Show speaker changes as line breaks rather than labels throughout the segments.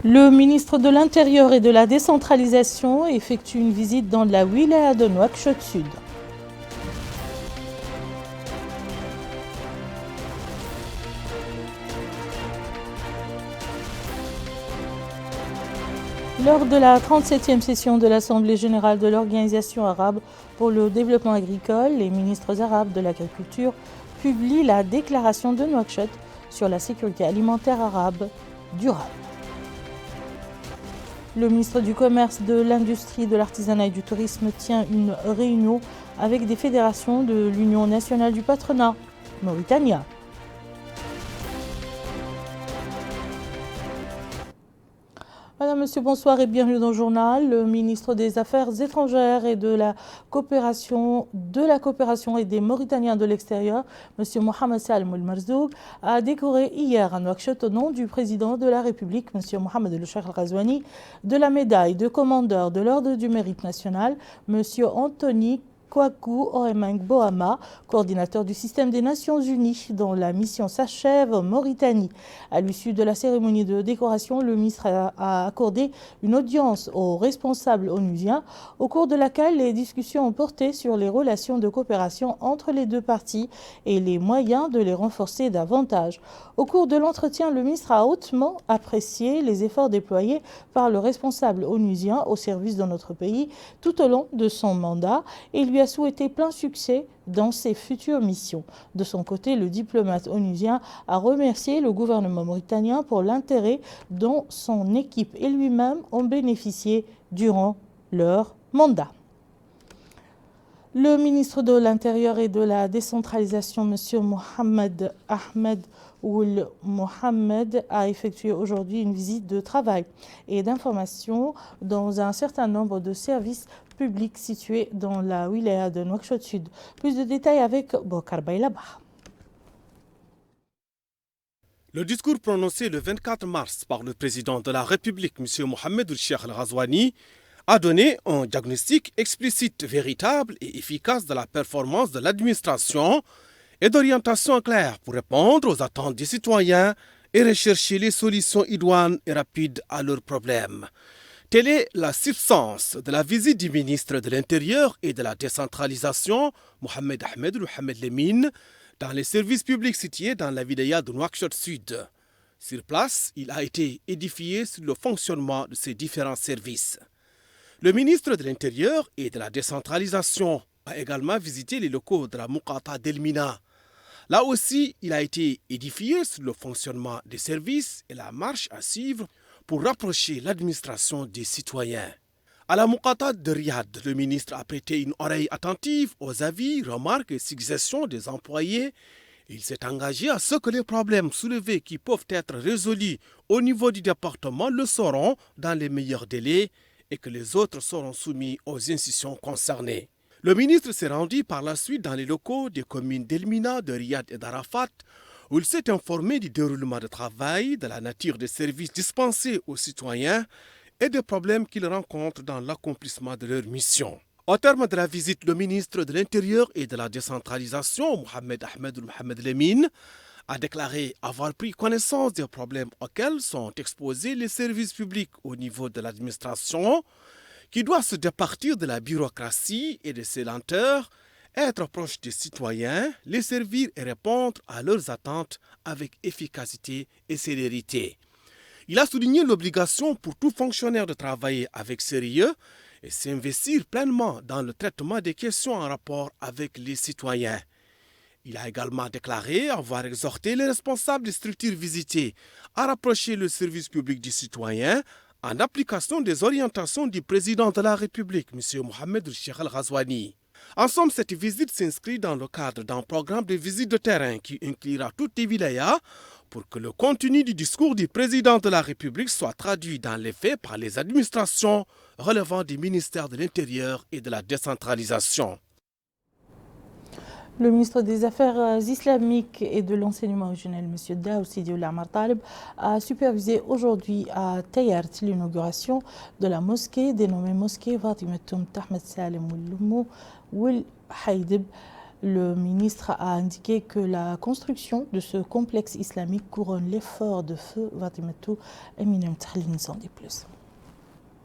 Le ministre de l'Intérieur et de la Décentralisation effectue une visite dans la wilaya de Nouakchott Sud. Lors de la 37e session de l'Assemblée générale de l'Organisation arabe pour le développement agricole, les ministres arabes de l'agriculture publient la déclaration de Nouakchott sur la sécurité alimentaire arabe durable. Le ministre du Commerce, de l'Industrie, de l'Artisanat et du Tourisme tient une réunion avec des fédérations de l'Union nationale du patronat, Mauritania. Madame, Monsieur, bonsoir et bienvenue dans le journal. Le ministre des Affaires étrangères et de la coopération et des Mauritaniens de l'extérieur, Monsieur Mohamed Salem El Marzouk, a décoré hier à Nouakchott au nom du président de la République, Monsieur Mohamed El Cheikh Al Ghazouani, de la médaille de commandeur de l'Ordre du Mérite national, Monsieur Anthony Kouakou Ohemeng Boama, coordinateur du système des Nations Unies, dont la mission s'achève en Mauritanie. À l'issue de la cérémonie de décoration, le ministre a accordé une audience aux responsables onusiens, au cours de laquelle les discussions ont porté sur les relations de coopération entre les deux parties et les moyens de les renforcer davantage. Au cours de l'entretien, le ministre a hautement apprécié les efforts déployés par le responsable onusien au service de notre pays tout au long de son mandat et lui a souhaité plein succès dans ses futures missions. De son côté, le diplomate onusien a remercié le gouvernement mauritanien pour l'intérêt dont son équipe et lui-même ont bénéficié durant leur mandat. Le ministre de l'Intérieur et de la Décentralisation, M. Mohamed Ahmed Ould Mohamed, a effectué aujourd'hui une visite de travail et d'information dans un certain nombre de services publics situés dans la wilaya de Nouakchott Sud. Plus de détails avec Bokar Baylabah.
Le discours prononcé le 24 mars par le président de la République, M. Mohamed El Cheikh Al Ghazouani, a donné un diagnostic explicite, véritable et efficace de la performance de l'administration et d'orientation claire pour répondre aux attentes des citoyens et rechercher les solutions idoines et rapides à leurs problèmes. Telle est la substance de la visite du ministre de l'Intérieur et de la Décentralisation, Mohamed Ahmed Mohamed Lemine, dans les services publics situés dans la wilaya de Nouakchott Sud. Sur place, il a été édifié sur le fonctionnement de ces différents services. Le ministre de l'Intérieur et de la Décentralisation a également visité les locaux de la Moukata d'Elmina. Là aussi, il a été édifié sur le fonctionnement des services et la marche à suivre pour rapprocher l'administration des citoyens. À la Moukata de Riyad, le ministre a prêté une oreille attentive aux avis, remarques et suggestions des employés. Il s'est engagé à ce que les problèmes soulevés qui peuvent être résolus au niveau du département le seront dans les meilleurs délais et que les autres seront soumis aux institutions concernées. Le ministre s'est rendu par la suite dans les locaux des communes d'Elmina, de Riyad et d'Arafat, où il s'est informé du déroulement de travail, de la nature des services dispensés aux citoyens et des problèmes qu'ils rencontrent dans l'accomplissement de leur mission. Au terme de la visite, le ministre de l'Intérieur et de la Décentralisation, Mohamed Ahmed Mohamed Lemine, a déclaré avoir pris connaissance des problèmes auxquels sont exposés les services publics au niveau de l'administration, qui doit se départir de la bureaucratie et de ses lenteurs, être proche des citoyens, les servir et répondre à leurs attentes avec efficacité et célérité. Il a souligné l'obligation pour tout fonctionnaire de travailler avec sérieux et s'investir pleinement dans le traitement des questions en rapport avec les citoyens. Il a également déclaré avoir exhorté les responsables des structures visitées à rapprocher le service public du citoyen en application des orientations du président de la République, M. Mohamed El Cheikh Al Ghazouani. En somme, cette visite s'inscrit dans le cadre d'un programme de visite de terrain qui inclura toutes les wilayas pour que le contenu du discours du président de la République soit traduit dans les faits par les administrations relevant du ministère de l'Intérieur et de la Décentralisation.
Le ministre des Affaires islamiques et de l'enseignement originel, M. Daou Sidi Ould Taleb, a supervisé aujourd'hui à Tayart l'inauguration de la mosquée dénommée mosquée Fatimatoum Ahmed Salem Ould Haïdib, Le ministre a indiqué que la construction de ce complexe islamique couronne l'effort de feu Fatimatou Eminem Tahlin sans des plus.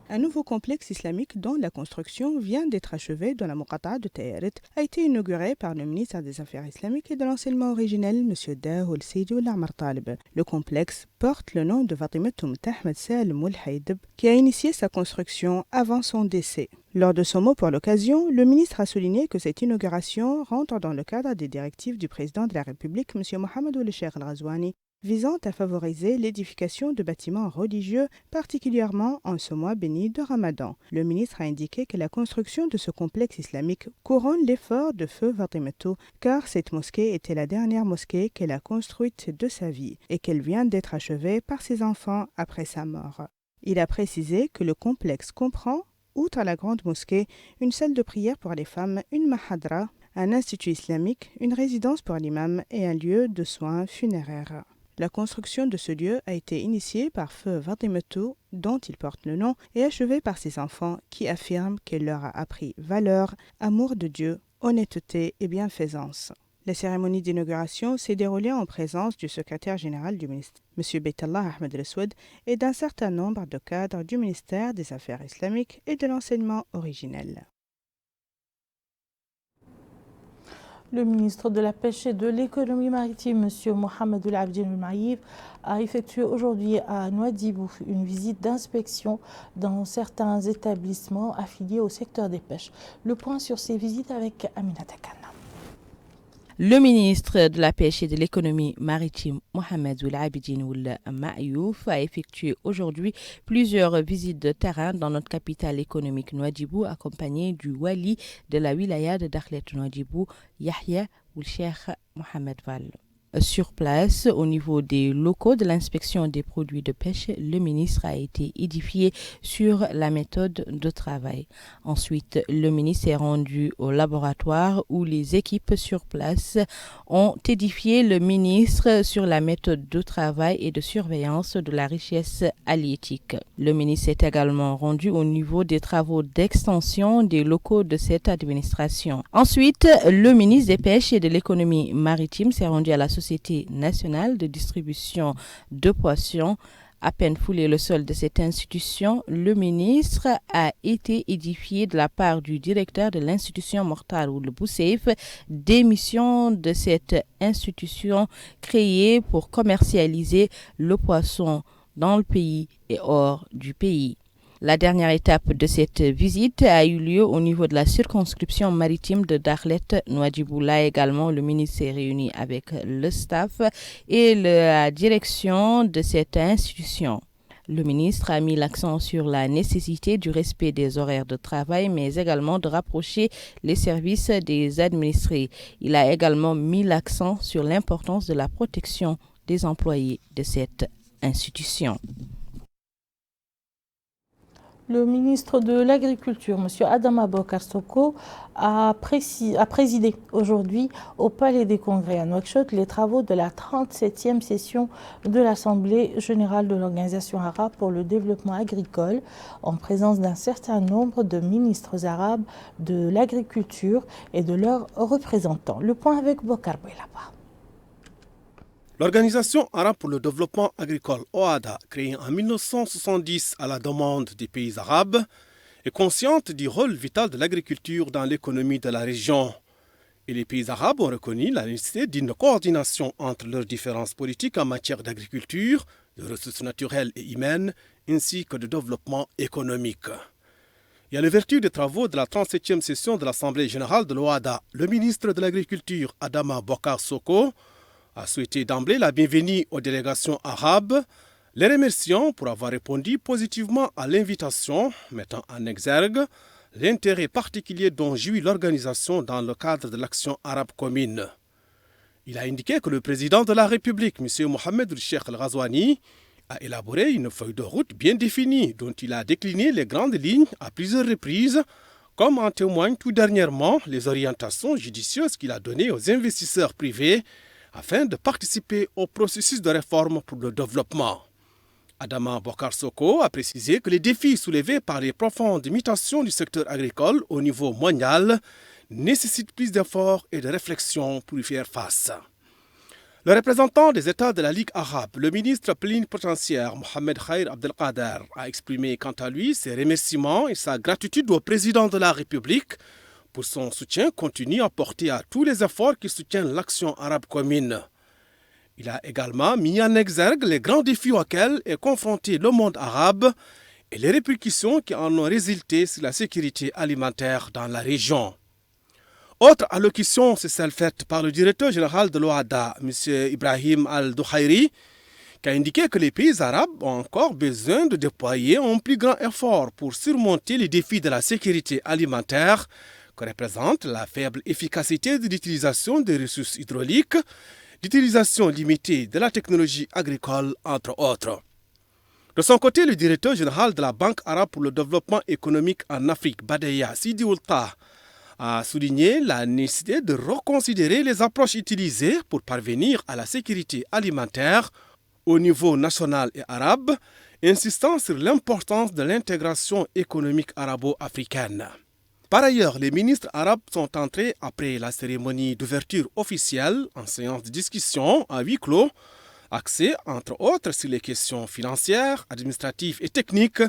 Un nouveau complexe islamique dont la construction vient d'être achevée dans la Muqata'a de Tayarit a été inauguré par le ministre des Affaires islamiques et de l'enseignement originel, M. Dahoul Seydi Ould-Amr Talib. Le complexe porte le nom de Fatimatou Ahmed Salem Ould-Haïdib, qui a initié sa construction avant son décès. Lors de son mot pour l'occasion, le ministre a souligné que cette inauguration rentre dans le cadre des directives du président de la République, M. Mohamed Ould Cheikh Al-Ghazouani, visant à favoriser l'édification de bâtiments religieux, particulièrement en ce mois béni de Ramadan. Le ministre a indiqué que la construction de ce complexe islamique couronne l'effort de feu Fatimatou, car cette mosquée était la dernière mosquée qu'elle a construite de sa vie et qu'elle vient d'être achevée par ses enfants après sa mort. Il a précisé que le complexe comprend, outre la grande mosquée, une salle de prière pour les femmes, une mahadra, un institut islamique, une résidence pour l'imam et un lieu de soins funéraires. La construction de ce lieu a été initiée par feu Fatimatou, dont il porte le nom, et achevée par ses enfants qui affirment qu'elle leur a appris valeur, amour de Dieu, honnêteté et bienfaisance. La cérémonie d'inauguration s'est déroulée en présence du secrétaire général du ministère, M. Beitallah Ahmed El-Soued, et d'un certain nombre de cadres du ministère des Affaires islamiques et de l'enseignement originel.
Le ministre de la Pêche et de l'Économie maritime, M. Mohamed Ould-Abdin El-Maïf, a effectué aujourd'hui à Nouadhibou une visite d'inspection dans certains établissements affiliés au secteur des pêches. Le point sur ces visites avec Aminata Khan.
Le ministre de la Pêche et de l'Économie maritime, Mohamed Ould-Abdin El-Maïf, a effectué aujourd'hui plusieurs visites de terrain dans notre capitale économique Nouadhibou, accompagné du wali de la wilaya de Dakhlet Nouadhibou, Yahya Ould Cheikh Mohamed Val. Sur place, au niveau des locaux de l'inspection des produits de pêche, le ministre a été édifié sur la méthode de travail. Ensuite, le ministre est rendu au laboratoire où les équipes sur place ont édifié le ministre sur la méthode de travail et de surveillance de la richesse halieutique. Le ministre est également rendu au niveau des travaux d'extension des locaux de cette administration. Ensuite, le ministre des Pêches et de l'Économie maritime s'est rendu à la Société nationale de distribution de poissons. À peine foulé le sol de cette institution, le ministre a été édifié de la part du directeur de l'institution Mokhtar Ould Bouseif des missions de cette institution créée pour commercialiser le poisson dans le pays et hors du pays. La dernière étape de cette visite a eu lieu au niveau de la circonscription maritime de Dakhlet Nouadhibou. Là également, le ministre s'est réuni avec le staff et la direction de cette institution. Le ministre a mis l'accent sur la nécessité du respect des horaires de travail, mais également de rapprocher les services des administrés. Il a également mis l'accent sur l'importance de la protection des employés de cette institution.
Le ministre de l'Agriculture, M. Adama Bokar Soko, a présidé aujourd'hui au Palais des Congrès à Nouakchott les travaux de la 37e session de l'Assemblée générale de l'Organisation arabe pour le développement agricole, en présence d'un certain nombre de ministres arabes de l'agriculture et de leurs représentants. Le point avec Bokar Boylaba.
L'Organisation arabe pour le développement agricole, OADA, créée en 1970 à la demande des pays arabes, est consciente du rôle vital de l'agriculture dans l'économie de la région. Et les pays arabes ont reconnu la nécessité d'une coordination entre leurs différences politiques en matière d'agriculture, de ressources naturelles et humaines, ainsi que de développement économique. Et à la vertu des travaux de la 37e session de l'Assemblée générale de l'OADA, le ministre de l'Agriculture, Adama Bokar Soko, a souhaité d'emblée la bienvenue aux délégations arabes, les remerciant pour avoir répondu positivement à l'invitation, mettant en exergue l'intérêt particulier dont jouit l'organisation dans le cadre de l'action arabe commune. Il a indiqué que le président de la République, M. Mohamed Ould Cheikh Al-Ghazouani, a élaboré une feuille de route bien définie dont il a décliné les grandes lignes à plusieurs reprises, comme en témoignent tout dernièrement les orientations judicieuses qu'il a données aux investisseurs privés afin de participer au processus de réforme pour le développement. Adama Bokar Soko a précisé que les défis soulevés par les profondes mutations du secteur agricole au niveau mondial nécessite plus d'efforts et de réflexion pour y faire face. Le représentant des États de la Ligue arabe, le ministre plénipotentiaire Mohamed Khair Abdelkader, a exprimé quant à lui ses remerciements et sa gratitude au président de la République pour son soutien continu apporté à tous les efforts qui soutiennent l'action arabe commune. Il a également mis en exergue les grands défis auxquels est confronté le monde arabe et les répercussions qui en ont résulté sur la sécurité alimentaire dans la région. Autre allocution, c'est celle faite par le directeur général de l'OADA, M. Ibrahim Al-Douhairi, qui a indiqué que les pays arabes ont encore besoin de déployer un plus grand effort pour surmonter les défis de la sécurité alimentaire que représente la faible efficacité de l'utilisation des ressources hydrauliques, l'utilisation limitée de la technologie agricole, entre autres. De son côté, le directeur général de la Banque arabe pour le développement économique en Afrique, Badeya Sidi Oulta, a souligné la nécessité de reconsidérer les approches utilisées pour parvenir à la sécurité alimentaire au niveau national et arabe, insistant sur l'importance de l'intégration économique arabo-africaine. Par ailleurs, les ministres arabes sont entrés après la cérémonie d'ouverture officielle en séance de discussion à huis clos, axée entre autres sur les questions financières, administratives et techniques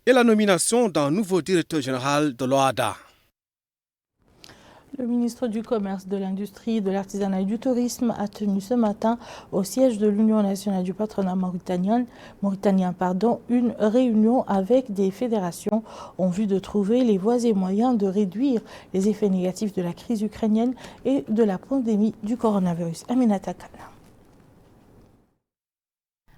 et la nomination d'un nouveau directeur général de l'OADA.
Le ministre du Commerce, de l'Industrie, de l'Artisanat et du Tourisme a tenu ce matin au siège de l'Union nationale du patronat mauritanien, une réunion avec des fédérations en vue de trouver les voies et moyens de réduire les effets négatifs de la crise ukrainienne et de la pandémie du coronavirus. Aminata Kalla.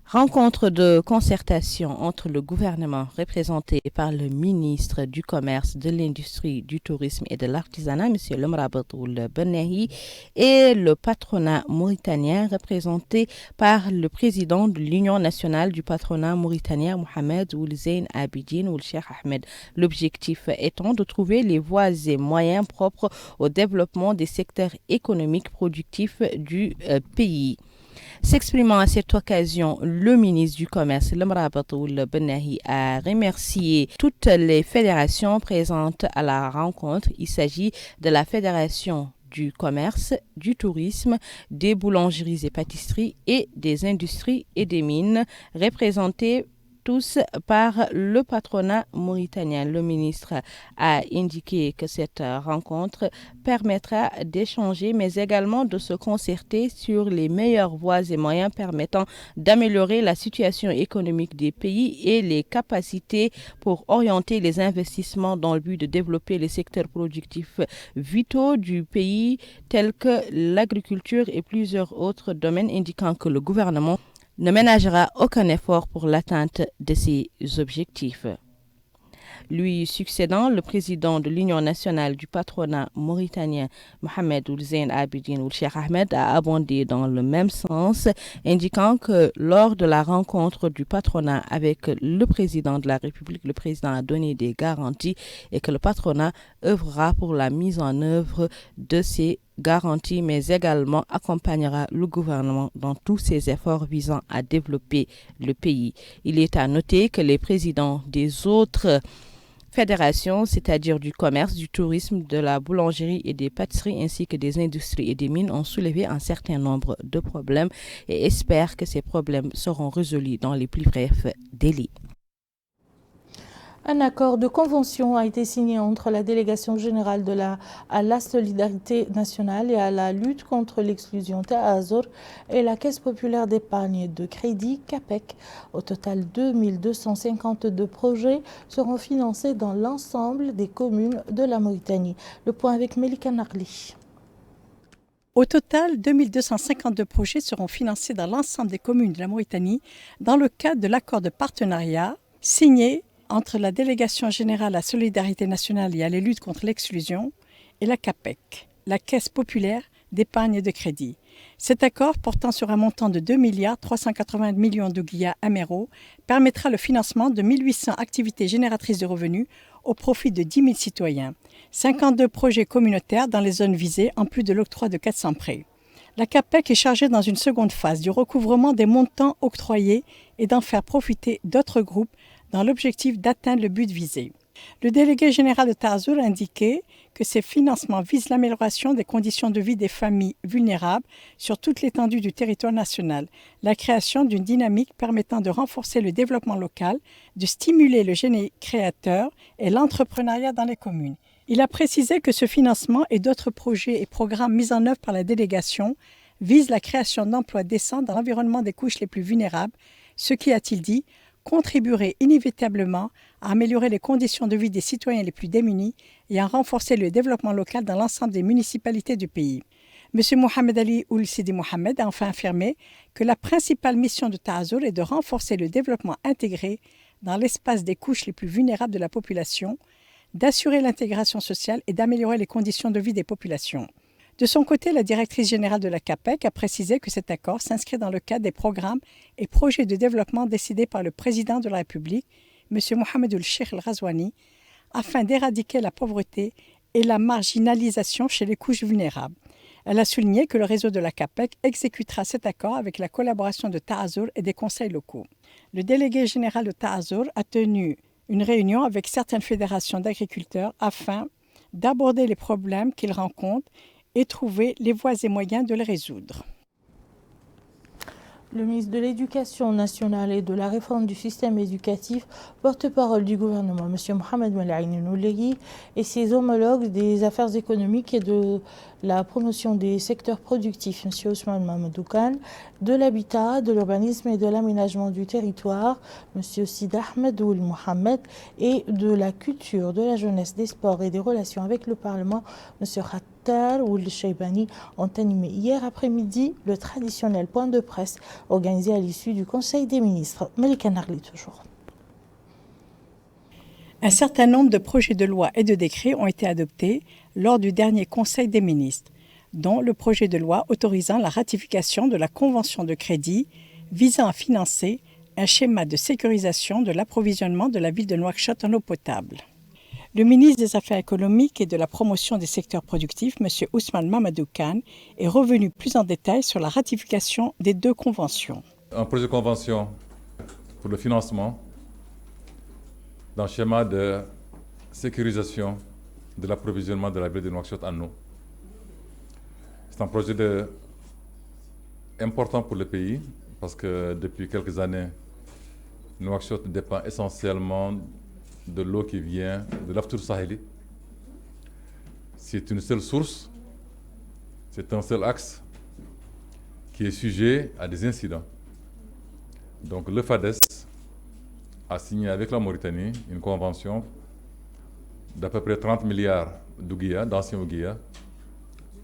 Rencontre de concertation entre le gouvernement représenté par le ministre du Commerce, de l'Industrie, du Tourisme et de l'Artisanat, M. Lemrabatul Benahi, et le patronat mauritanien représenté par le président de l'Union nationale du patronat mauritanien, Mohamed Ould Zeyn Abidine Ould Cheikh Ahmed. L'objectif étant de trouver les voies et moyens propres au développement des secteurs économiques productifs du pays. S'exprimant à cette occasion, le ministre du Commerce, Lemrabatul Benahi, a remercié toutes les fédérations présentes à la rencontre. Il s'agit de la Fédération du commerce, du tourisme, des boulangeries et pâtisseries et des industries et des mines, représentées tous par le patronat mauritanien. Le ministre a indiqué que cette rencontre permettra d'échanger, mais également de se concerter sur les meilleures voies et moyens permettant d'améliorer la situation économique des pays et les capacités pour orienter les investissements dans le but de développer les secteurs productifs vitaux du pays, tels que l'agriculture et plusieurs autres domaines, indiquant que le gouvernement ne ménagera aucun effort pour l'atteinte de ces objectifs. Lui succédant, le président de l'Union nationale du patronat mauritanien, Mohamed Ould Zeyn Abidine Ould Cheikh Ahmed, a abondé dans le même sens, indiquant que lors de la rencontre du patronat avec le président de la République, le président a donné des garanties et que le patronat œuvrera pour la mise en œuvre de ces garantie, mais également accompagnera le gouvernement dans tous ses efforts visant à développer le pays. Il est à noter que les présidents des autres fédérations, c'est-à-dire du commerce, du tourisme, de la boulangerie et des pâtisseries, ainsi que des industries et des mines, ont soulevé un certain nombre de problèmes et espèrent que ces problèmes seront résolus dans les plus brefs délais.
Un accord de convention a été signé entre la délégation générale à la solidarité nationale et à la lutte contre l'exclusion Ta'azur et la Caisse populaire d'épargne et de crédit CAPEC. Au total, 2252 projets seront financés dans l'ensemble des communes de la Mauritanie. Le point avec Melika Narli.
Au total, 2252 projets seront financés dans l'ensemble des communes de la Mauritanie dans le cadre de l'accord de partenariat signé entre la Délégation générale à la solidarité nationale et à la lutte contre l'exclusion et la CAPEC, la Caisse populaire d'épargne et de crédit. Cet accord, portant sur un montant de 2 380 millions d'ouguiyas améraux, permettra le financement de 1800 activités génératrices de revenus au profit de 10 000 citoyens, 52 projets communautaires dans les zones visées, en plus de l'octroi de 400 prêts. La CAPEC est chargée dans une seconde phase du recouvrement des montants octroyés et d'en faire profiter d'autres groupes dans l'objectif d'atteindre le but visé. Le délégué général de Taazour a indiqué que ces financements visent l'amélioration des conditions de vie des familles vulnérables sur toute l'étendue du territoire national, la création d'une dynamique permettant de renforcer le développement local, de stimuler le génie créateur et l'entrepreneuriat dans les communes. Il a précisé que ce financement et d'autres projets et programmes mis en œuvre par la délégation visent la création d'emplois décents dans l'environnement des couches les plus vulnérables, ce qui, a-t-il dit, contribuerait inévitablement à améliorer les conditions de vie des citoyens les plus démunis et à renforcer le développement local dans l'ensemble des municipalités du pays. M. Mohamed Ali Ould Sidi Mohamed a enfin affirmé que la principale mission de Taazour est de renforcer le développement intégré dans l'espace des couches les plus vulnérables de la population, d'assurer l'intégration sociale et d'améliorer les conditions de vie des populations. De son côté, la directrice générale de la CAPEC a précisé que cet accord s'inscrit dans le cadre des programmes et projets de développement décidés par le président de la République, M. Mohamed Cheikh El Ghazouani, afin d'éradiquer la pauvreté et la marginalisation chez les couches vulnérables. Elle a souligné que le réseau de la CAPEC exécutera cet accord avec la collaboration de Taazour et des conseils locaux. Le délégué général de Taazour a tenu une réunion avec certaines fédérations d'agriculteurs afin d'aborder les problèmes qu'ils rencontrent et trouver les voies et moyens de les résoudre.
Le ministre de l'Éducation nationale et de la réforme du système éducatif, porte-parole du gouvernement, M. Mohamed Melaïni Noulegui, et ses homologues des affaires économiques et de la promotion des secteurs productifs, M. Ousmane Mamadou Kane, de l'habitat, de l'urbanisme et de l'aménagement du territoire, M. Sid Ahmed Ould Mohamed, et de la culture, de la jeunesse, des sports et des relations avec le Parlement, M. Khattar Ould Cheibani, ont animé hier après-midi le traditionnel point de presse organisé à l'issue du Conseil des ministres. Malika Narli toujours.
Un certain nombre de projets de loi et de décrets ont été adoptés lors du dernier Conseil des ministres, dont le projet de loi autorisant la ratification de la convention de crédit visant à financer un schéma de sécurisation de l'approvisionnement de la ville de Nouakchott en eau potable. Le ministre des Affaires économiques et de la promotion des secteurs productifs, M. Ousmane Mamadou Kane, est revenu plus en détail sur la ratification des deux conventions.
Un projet de convention pour le financement d'un schéma de sécurisation de l'approvisionnement de la ville de Nouakchott en eau. C'est un projet important pour le pays parce que depuis quelques années, Nouakchott dépend essentiellement de l'eau qui vient de l'Aftour Saheli. C'est une seule source, c'est un seul axe qui est sujet à des incidents. Donc le FADES a signé avec la Mauritanie une convention d'à peu près 30 milliards d'ouguiya, d'anciens ouguiya,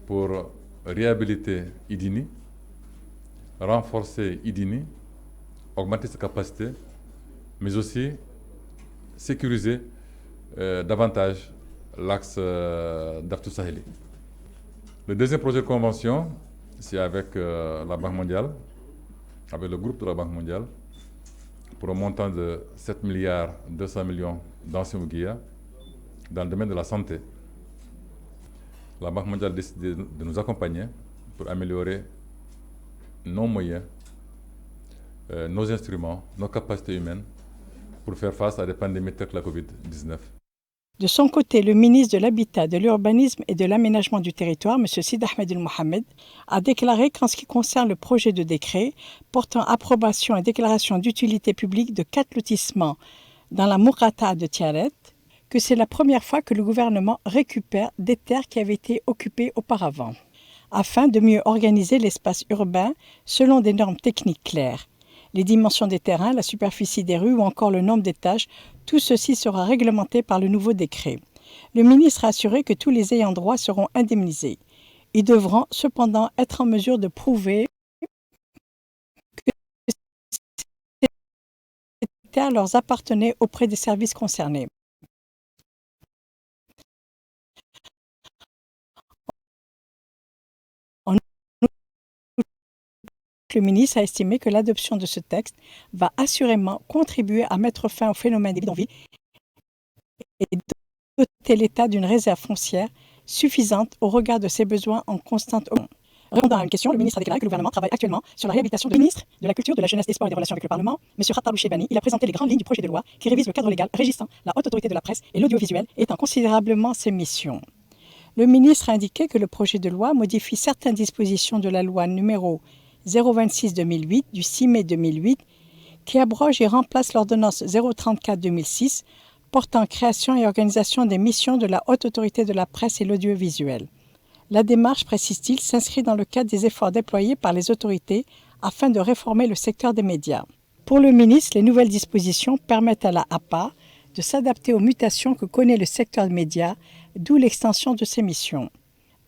pour réhabiliter Idini, renforcer Idini, augmenter sa capacité, mais aussi sécuriser davantage l'axe d'Aftour Saheli. Le deuxième projet de convention, c'est avec la Banque mondiale, avec le groupe de la Banque mondiale, pour un montant de 7 milliards 200 millions d'anciens ouguiya dans le domaine de la santé. La Banque mondiale a décidé de nous accompagner pour améliorer nos moyens, nos instruments, nos capacités humaines pour faire face à des pandémies telles que la Covid-19.
De son côté, le ministre de l'Habitat, de l'Urbanisme et de l'Aménagement du Territoire, M. Sid Ahmed Ould Mohamed, a déclaré qu'en ce qui concerne le projet de décret portant approbation et déclaration d'utilité publique de 4 lotissements dans la Mourata de Tiaret, que c'est la première fois que le gouvernement récupère des terres qui avaient été occupées auparavant, afin de mieux organiser l'espace urbain selon des normes techniques claires. Les dimensions des terrains, la superficie des rues ou encore le nombre d'étages, tout ceci sera réglementé par le nouveau décret. Le ministre a assuré que tous les ayants droit seront indemnisés. Ils devront cependant être en mesure de prouver que ces terres leur appartenaient auprès des services concernés. Le ministre a estimé que l'adoption de ce texte va assurément contribuer à mettre fin au phénomène des bidonvilles et doter l'État d'une réserve foncière suffisante au regard de ses besoins en constante augmentation. Répondant à une question, le ministre a déclaré que le gouvernement travaille actuellement sur la réhabilitation du ministre de la Culture, de la Jeunesse, des Sports et des Relations avec le Parlement, M. Khattab Chebani. Il a présenté les grandes lignes du projet de loi qui révise le cadre légal régissant la haute autorité de la presse et l'audiovisuel, étant considérablement ses missions. Le ministre a indiqué que le projet de loi modifie certaines dispositions de la loi numéro 026-2008 du 6 mai 2008 qui abroge et remplace l'ordonnance 034-2006 portant création et organisation des missions de la haute autorité de la presse et l'audiovisuel. La démarche, précise-t-il, s'inscrit dans le cadre des efforts déployés par les autorités afin de réformer le secteur des médias. Pour le ministre, les nouvelles dispositions permettent à la APA de s'adapter aux mutations que connaît le secteur des médias, d'où l'extension de ses missions.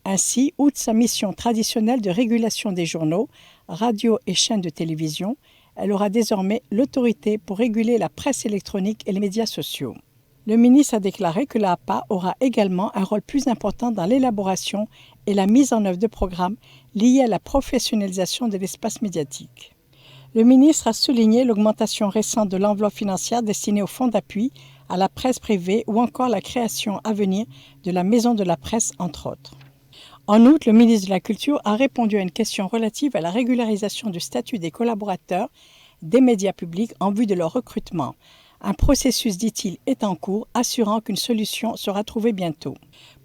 Ainsi, outre sa mission traditionnelle de régulation des journaux, radios et chaînes de télévision, elle aura désormais l'autorité pour réguler la presse électronique et les médias sociaux. Le ministre a déclaré que la APA aura également un rôle plus important dans l'élaboration et la mise en œuvre de programmes liés à la professionnalisation de l'espace médiatique. Le ministre a souligné l'augmentation récente de l'enveloppe financière destinée au fonds d'appui à la presse privée ou encore la création à venir de la Maison de la Presse, entre autres. En outre, le ministre de la Culture a répondu à une question relative à la régularisation du statut des collaborateurs des médias publics en vue de leur recrutement. Un processus, dit-il, est en cours, assurant qu'une solution sera trouvée bientôt.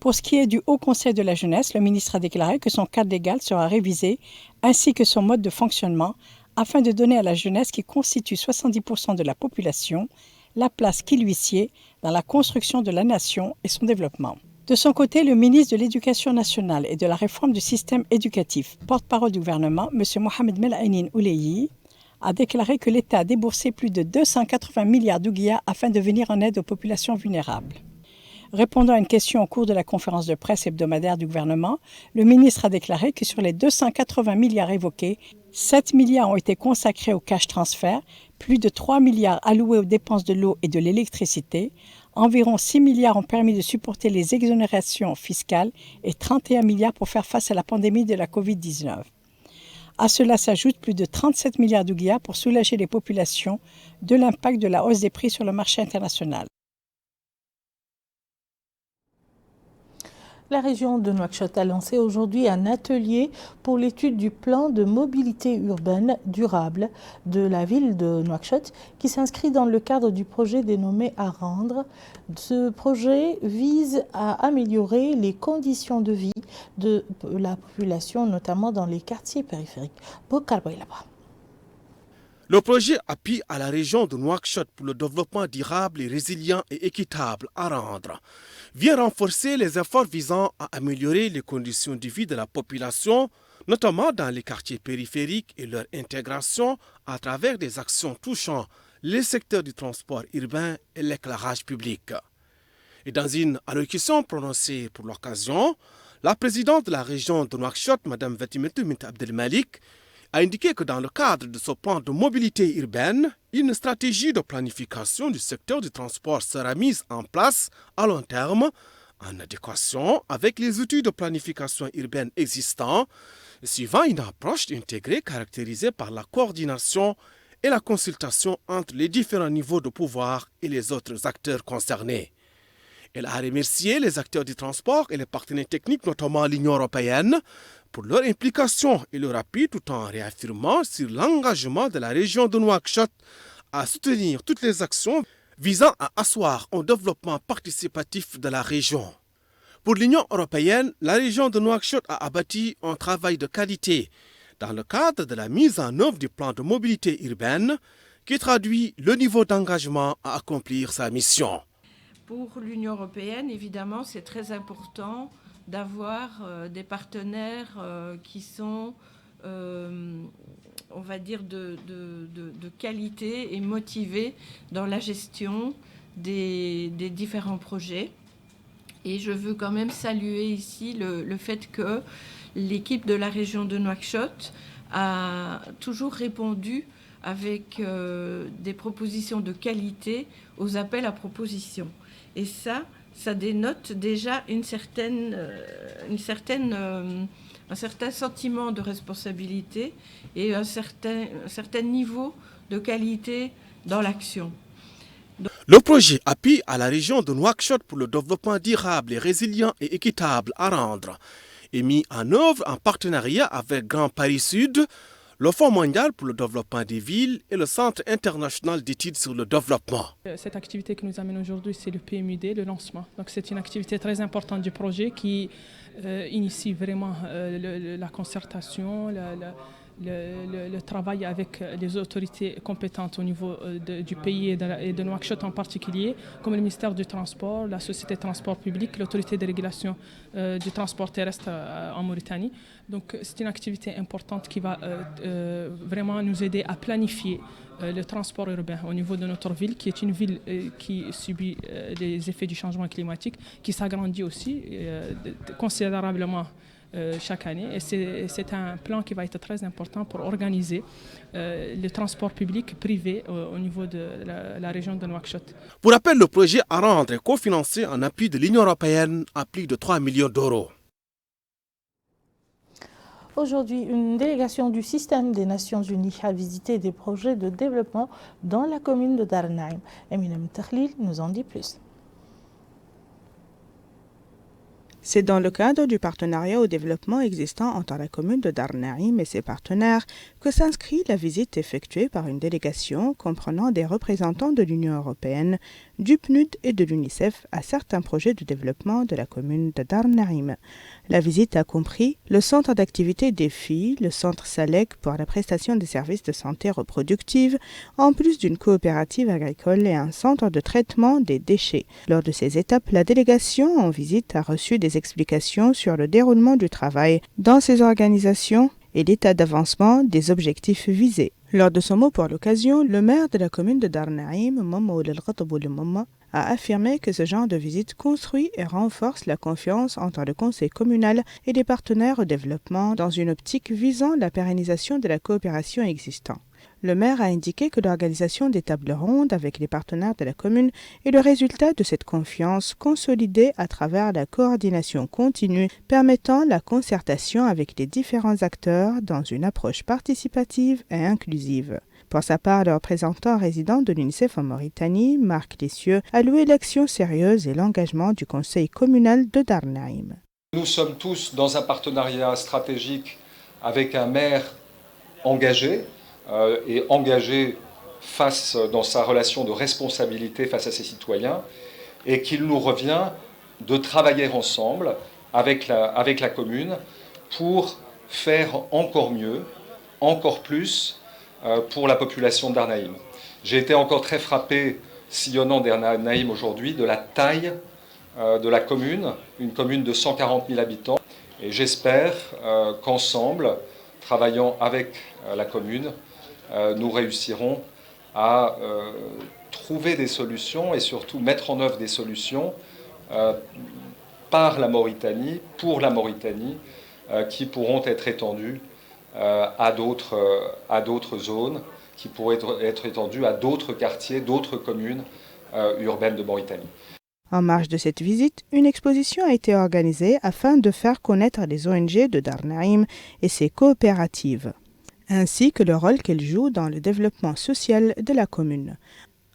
Pour ce qui est du Haut Conseil de la jeunesse, le ministre a déclaré que son cadre légal sera révisé, ainsi que son mode de fonctionnement, afin de donner à la jeunesse, qui constitue 70% de la population, la place qui lui sied dans la construction de la nation et son développement. De son côté, le ministre de l'Éducation nationale et de la réforme du système éducatif, porte-parole du gouvernement, M. Mohamed Melainin Ouleyi, a déclaré que l'État a déboursé plus de 280 milliards d'ouguiya afin de venir en aide aux populations vulnérables. Répondant à une question au cours de la conférence de presse hebdomadaire du gouvernement, le ministre a déclaré que sur les 280 milliards évoqués, 7 milliards ont été consacrés au cash transfert, plus de 3 milliards alloués aux dépenses de l'eau et de l'électricité, environ 6 milliards ont permis de supporter les exonérations fiscales et 31 milliards pour faire face à la pandémie de la Covid-19. À cela s'ajoutent plus de 37 milliards d'ouguiya pour soulager les populations de l'impact de la hausse des prix sur le marché international.
La région de Nouakchott a lancé aujourd'hui un atelier pour l'étude du plan de mobilité urbaine durable de la ville de Nouakchott qui s'inscrit dans le cadre du projet dénommé Arendre. Ce projet vise à améliorer les conditions de vie de la population, notamment dans les quartiers périphériques.
Le projet appuie à la région de Nouakchott pour le développement durable et résilient et équitable Arendre vient renforcer les efforts visant à améliorer les conditions de vie de la population, notamment dans les quartiers périphériques et leur intégration à travers des actions touchant les secteurs du transport urbain et l'éclairage public. Et dans une allocution prononcée pour l'occasion, la présidente de la région de Nouakchott, Mme Fatimatou Bint Abdelmalik, a indiqué que dans le cadre de ce plan de mobilité urbaine, une stratégie de planification du secteur du transport sera mise en place à long terme en adéquation avec les outils de planification urbaine existants, suivant une approche intégrée caractérisée par la coordination et la consultation entre les différents niveaux de pouvoir et les autres acteurs concernés. Elle a remercié les acteurs du transport et les partenaires techniques, notamment l'Union européenne, pour leur implication et leur appui, tout en réaffirmant sur l'engagement de la région de Nouakchott à soutenir toutes les actions visant à asseoir un développement participatif de la région. Pour l'Union européenne, la région de Nouakchott a abattu un travail de qualité dans le cadre de la mise en œuvre du plan de mobilité urbaine qui traduit le niveau d'engagement à accomplir sa mission.
Pour l'Union européenne, évidemment, c'est très important d'avoir des partenaires qui sont, on va dire, de qualité et motivés dans la gestion des différents projets. Et je veux quand même saluer ici le fait que l'équipe de la région de Nouakchott a toujours répondu avec des propositions de qualité aux appels à propositions. Et ça dénote déjà un certain sentiment de responsabilité et un certain niveau de qualité dans l'action.
Le projet appuie à la région de Nouakchott pour le développement durable et résilient et équitable Arendre. est mis en œuvre en partenariat avec Grand Paris Sud, le Fonds mondial pour le développement des villes et le Centre international d'études sur le développement.
Cette activité que nous amène aujourd'hui, c'est le PMUD, le lancement. Donc c'est une activité très importante du projet qui initie vraiment la concertation, le travail avec les autorités compétentes au niveau du pays et de Nouakchott en particulier, comme le ministère du Transport, la Société de Transport Public, l'autorité de régulation du transport terrestre en Mauritanie. Donc c'est une activité importante qui va vraiment nous aider à planifier le transport urbain au niveau de notre ville, qui est une ville qui subit les effets du changement climatique, qui s'agrandit aussi considérablement chaque année. Et c'est un plan qui va être très important pour organiser le transport public privé au niveau de la région de Nouakchott.
Pour rappel, le projet à rendre est cofinancé en appui de l'Union européenne à plus de 3 millions d'euros.
Aujourd'hui, une délégation du système des Nations Unies a visité des projets de développement dans la commune de Dar Naim. Eminem Takhlil nous en dit plus.
C'est dans le cadre du partenariat au développement existant entre la commune de Dar Naim et ses partenaires que s'inscrit la visite effectuée par une délégation comprenant des représentants de l'Union européenne, du PNUD et de l'UNICEF à certains projets de développement de la commune de Dar Naim. La visite a compris le centre d'activité des filles, le centre Salek pour la prestation des services de santé reproductive, en plus d'une coopérative agricole et un centre de traitement des déchets. Lors de ces étapes, la délégation en visite a reçu des explications sur le déroulement du travail dans ces organisations et l'état d'avancement des objectifs visés. Lors de son mot pour l'occasion, le maire de la commune de Dar Naim, Mama a affirmé que ce genre de visite construit et renforce la confiance entre le conseil communal et les partenaires au développement dans une optique visant la pérennisation de la coopération existante. Le maire a indiqué que l'organisation des tables rondes avec les partenaires de la commune est le résultat de cette confiance consolidée à travers la coordination continue permettant la concertation avec les différents acteurs dans une approche participative et inclusive. Pour sa part, le représentant résident de l'UNICEF en Mauritanie, Marc Lessieux, a loué l'action sérieuse et l'engagement du conseil communal de Dar Naim.
Nous sommes tous dans un partenariat stratégique avec un maire engagé, et engagé dans sa relation de responsabilité face à ses citoyens, et qu'il nous revient de travailler ensemble avec la commune pour faire encore mieux, encore plus pour la population de Dar Naim. J'ai été encore très frappé, sillonnant Dar Naim aujourd'hui, de la taille de la commune, une commune de 140 000 habitants, et j'espère qu'ensemble, travaillant avec la commune, nous réussirons à trouver des solutions et surtout mettre en œuvre des solutions par la Mauritanie, pour la Mauritanie, qui pourront être étendues à d'autres zones, qui pourraient être étendues à d'autres quartiers, d'autres communes urbaines de Mauritanie.
En marge de cette visite, une exposition a été organisée afin de faire connaître les ONG de Dar Naim et ses coopératives, ainsi que le rôle qu'elles jouent dans le développement social de la commune.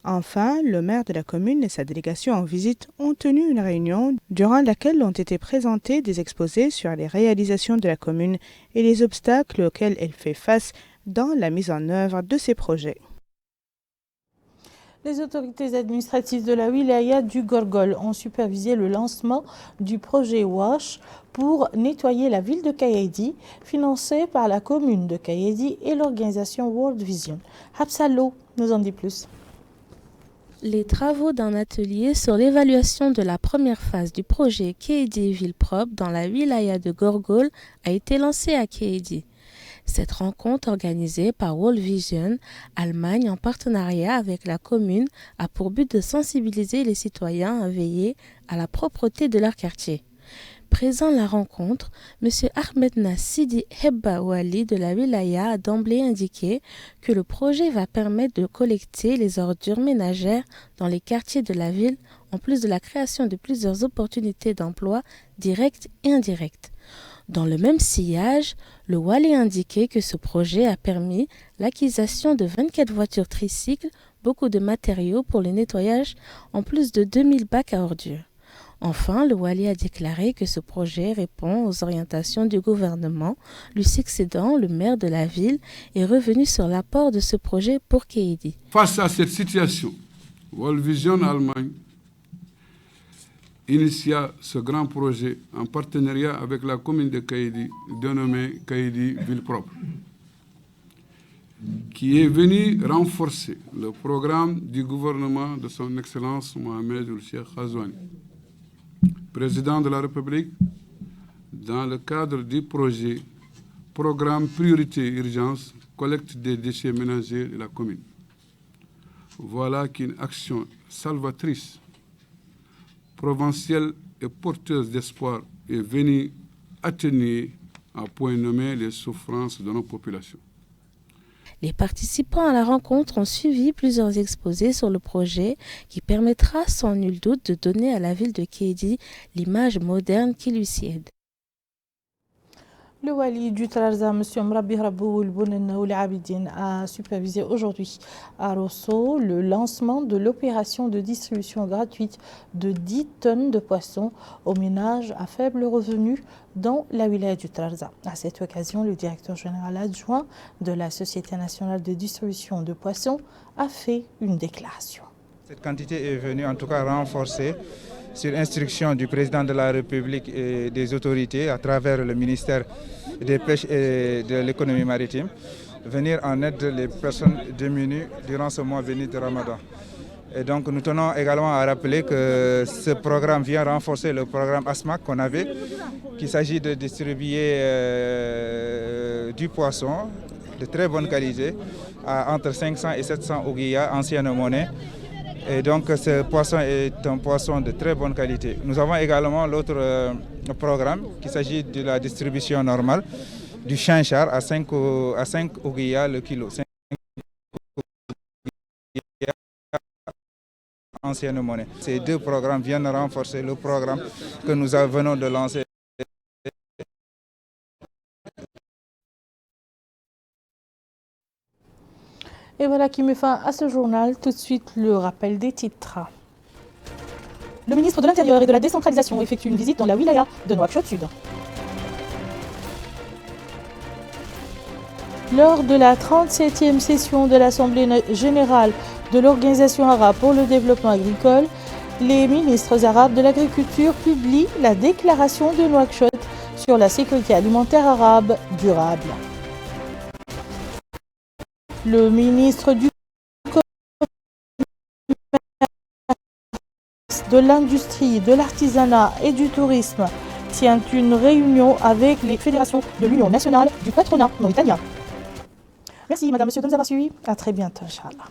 Enfin, le maire de la commune et sa délégation en visite ont tenu une réunion durant laquelle ont été présentés des exposés sur les réalisations de la commune et les obstacles auxquels elle fait face dans la mise en œuvre de ses projets.
Les autorités administratives de la wilaya du Gorgol ont supervisé le lancement du projet WASH pour nettoyer la ville de Kayedi, financé par la commune de Kayedi et l'organisation World Vision. Hapsalo nous en dit plus.
Les travaux d'un atelier sur l'évaluation de la première phase du projet Kayedi Ville Propre dans la wilaya de Gorgol a été lancé à Kayedi. Cette rencontre organisée par World Vision, Allemagne en partenariat avec la commune, a pour but de sensibiliser les citoyens à veiller à la propreté de leur quartier. Présent à la rencontre, M. Ahmed Nassidi Hebba Ouali de la wilaya a d'emblée indiqué que le projet va permettre de collecter les ordures ménagères dans les quartiers de la ville, en plus de la création de plusieurs opportunités d'emploi directes et indirectes. Dans le même sillage, le Wali a indiqué que ce projet a permis l'acquisition de 24 voitures tricycles, beaucoup de matériaux pour le nettoyage, en plus de 2000 bacs à ordures. Enfin, le Wali a déclaré que ce projet répond aux orientations du gouvernement. Lui succédant, le maire de la ville est revenu sur l'apport de ce projet pour Kéidi.
Face à cette situation, World Vision Allemagne initia ce grand projet en partenariat avec la commune de Kéidi, dénommé Kéidi Ville Propre, qui est venu renforcer le programme du gouvernement de son Excellence Mohamed Ould Cheikh Ghazouani, président de la République, dans le cadre du projet Programme Priorité Urgence, collecte des déchets ménagers de la commune. Voilà qu'une action salvatrice, provinciale et porteuse d'espoir est venue atténuer à point nommé les souffrances de nos populations.
Les participants à la rencontre ont suivi plusieurs exposés sur le projet qui permettra sans nul doute de donner à la ville de Kédi l'image moderne qui lui sied.
Le Wali du Trarza, M. Mrabi Rabou El Abidine, a supervisé aujourd'hui à Rosso le lancement de l'opération de distribution gratuite de 10 tonnes de poissons aux ménages à faible revenu dans la wilaya du Trarza. À cette occasion, le directeur général adjoint de la Société nationale de distribution de poissons a fait une déclaration.
Cette quantité est venue en tout cas renforcer sur instruction du président de la République et des autorités à travers le ministère des Pêches et de l'économie maritime, venir en aide les personnes démunies durant ce mois béni de Ramadan. Et donc nous tenons également à rappeler que ce programme vient renforcer le programme ASMAC qu'on avait, qu'il s'agit de distribuer du poisson de très bonne qualité à entre 500 et 700 ouguiyas, ancienne monnaie. Et donc ce poisson est un poisson de très bonne qualité. Nous avons également l'autre programme qui s'agit de la distribution normale du chinchard à 5 ouguiyas le kilo. 5 ouguiyas ancienne monnaie. Ces deux programmes viennent renforcer le programme que nous venons de lancer.
Et voilà qui met fin à ce journal. Tout de suite, le rappel des titres. Le ministre de l'Intérieur et de la Décentralisation effectue une visite dans la wilaya de Nouakchott Sud. Lors de la 37e session de l'Assemblée générale de l'Organisation arabe pour le développement agricole, les ministres arabes de l'agriculture publient la déclaration de Nouakchott sur la sécurité alimentaire arabe durable. Le ministre du Commerce, de l'Industrie, de l'Artisanat et du Tourisme tient une réunion avec les fédérations de l'Union nationale du patronat mauritanien. Merci, madame, monsieur, de nous avoir suivis. À très bientôt, Inch'Allah.